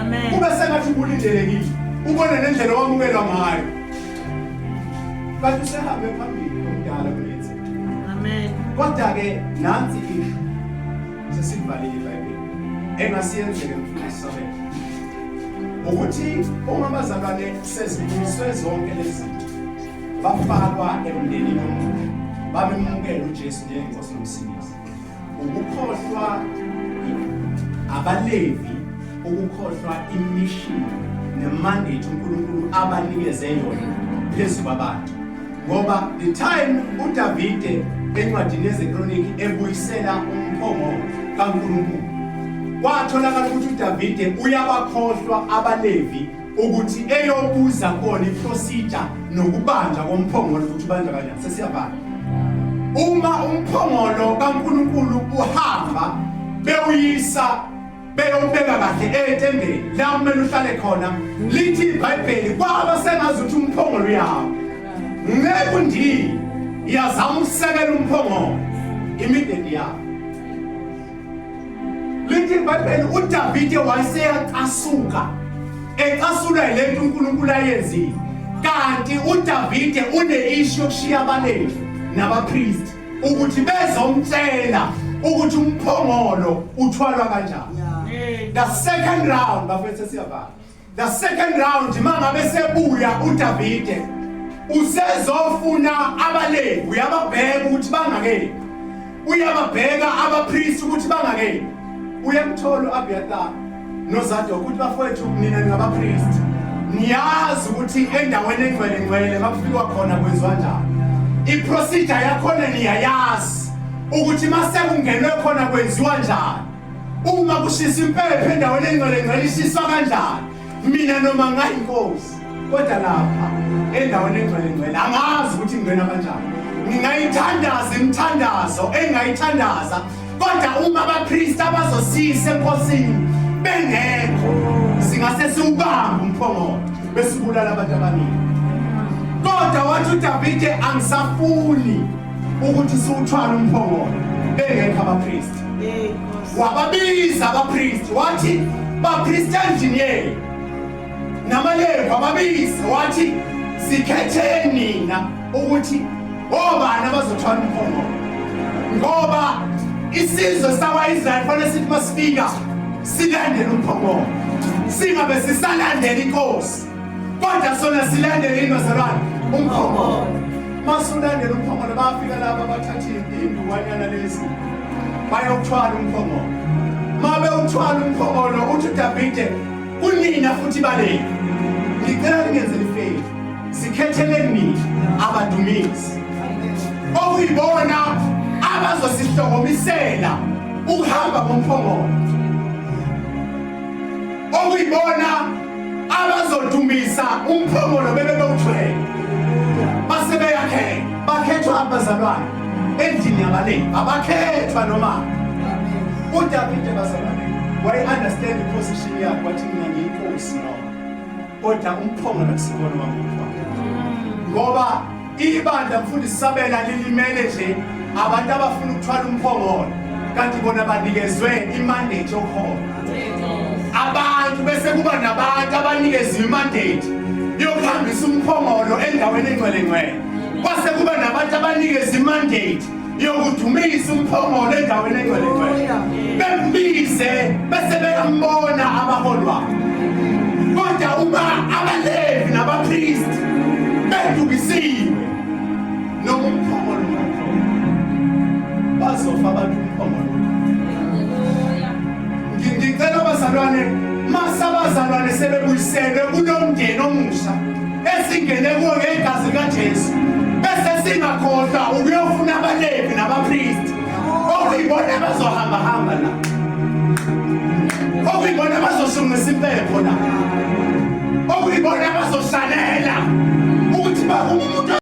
Amen. Ube sengathi ubulindelekile ubone nendlela owamukelwa ngayo kanti usehambe phambili omdala kulenze. Amen. Kodwa ke nansi isho sesivalile iBhayibheli engasiyenzeke mfundisi sabe ukuthi uma abazalwane sezimiswe zonke lezi bafakwa emndenini omusha bamemukela uJesu njengenkosi nomsindisi ukukhohlwa abaLevi ukukhohlwa imission nemandate uNkulunkulu abanikeze yona phezu kwabantu ngoba the time uDavide encwadini yezeKroniki ebuyisela umphongo kaNkulunkulu kwatholakala ukuthi uDavide uyabakhohlwa abaLevi ukuthi eyobuza khona iprocedure nokubanjwa komphongolo ukuthi ubanjwa kanjani sesiyabhala uma umphongolo kaNkulunkulu uhamba bewuyisa beyobeka kahle etembeni la kumele uhlale khona lithi iBhayibheli kwaba sengazi ukuthi umphongolo uyawo ngeke undi yazama ukusekela umphongolo immediately yawo lithi iBhayibheli uDavide wayeseyaqasuka eqasula lento uNkulunkulu ayenzile kanti uDavide une-issue yokushiya abaLevi nabapriest ukuthi bezomtshela ukuthi umphongolo uthwalwa kanjani. The second round bafethu siyavala. The second round mangabe sebuya uDavide usezofuna abaLevi uyababheka ukuthi bangake uyababheka abapriest ukuthi bangake uyamthola uAbiathar noZadok ukuthi bafowethu nina ningabapriest niyazi ukuthi endaweni engcwele makufika khona kwenziwa njani iprocedure yakhona niyayazi ukuthi mase kungenwe khona kwenziwa njani uma kushisa impepho endaweni engcwele ishiswa kanjani mina noma ngayinkosi kodwa lapha endaweni engcwele angazi ukuthi ngena kanjani ngingayithandaza imithandazo engayithandaza kodwa uma abapriest abazosisa enkosini bengekho singase siubamba umphongolo besibulala abantu abaningi kodwa wathi uDavide angisafuni ukuthi siuthwale umphongolo bengekho abapriest wababiza abapriest wathi bapriest engineer namaLevi wababiza wathi sikhetheni nina ukuthi obani abazothwala umphongolo ngoba isizwe sakwaIsrael fanele sithi masifika silandele umphongolo singabe sisalandela inkosi kodwa sona silandele inozalwane umphongolo masulandela umphongolo bafika laba abathatha indukwanyana lezi bayokuthwala umphongolo mabe uthwala umphongolo uthi uDavide kunina futhi baLevi ngicela ngenzele ifavor sikhetheleni mina abadumisi okuyibona abazosihlokomisela ukuhamba komphongolo okuyibona abazodumisa umphongolo bebewuthwele base beyakhe bakhethwa abazalwane endini yabaLevi abakhethwa noma uDavide bazalwane waye understand iposition yakhe wathi mina ngiyinkosi noma kodwa umphongolo akusibona wangumfana ngoba ibandla mfundisi Sabela lilimele nje abantu abafuna ukuthwala umphongolo kanti bona banikezwe imandate yokuhola abantu bese kuba nabantu abanikezwe imandate yokuhambisa umphongolo endaweni engcwele kwase kuba nabantu abanikezwe imandate yokudumisa umphongolo endaweni engcwele bembize bese beyambona abaholwa kodwa uma abaLevi nabapriest bedumisiwe noma umphongolo bazofa abantu umphongolo ngicela abazalwane masabazalwane sebebuyiselwe kulomndeni omusha esingene kuwo ngegazi kaJesu bese singakhohlwa ukuyofuna abaLevi nabapriest okuyibona abazohamba la okuyibona abazoshungisa impepho la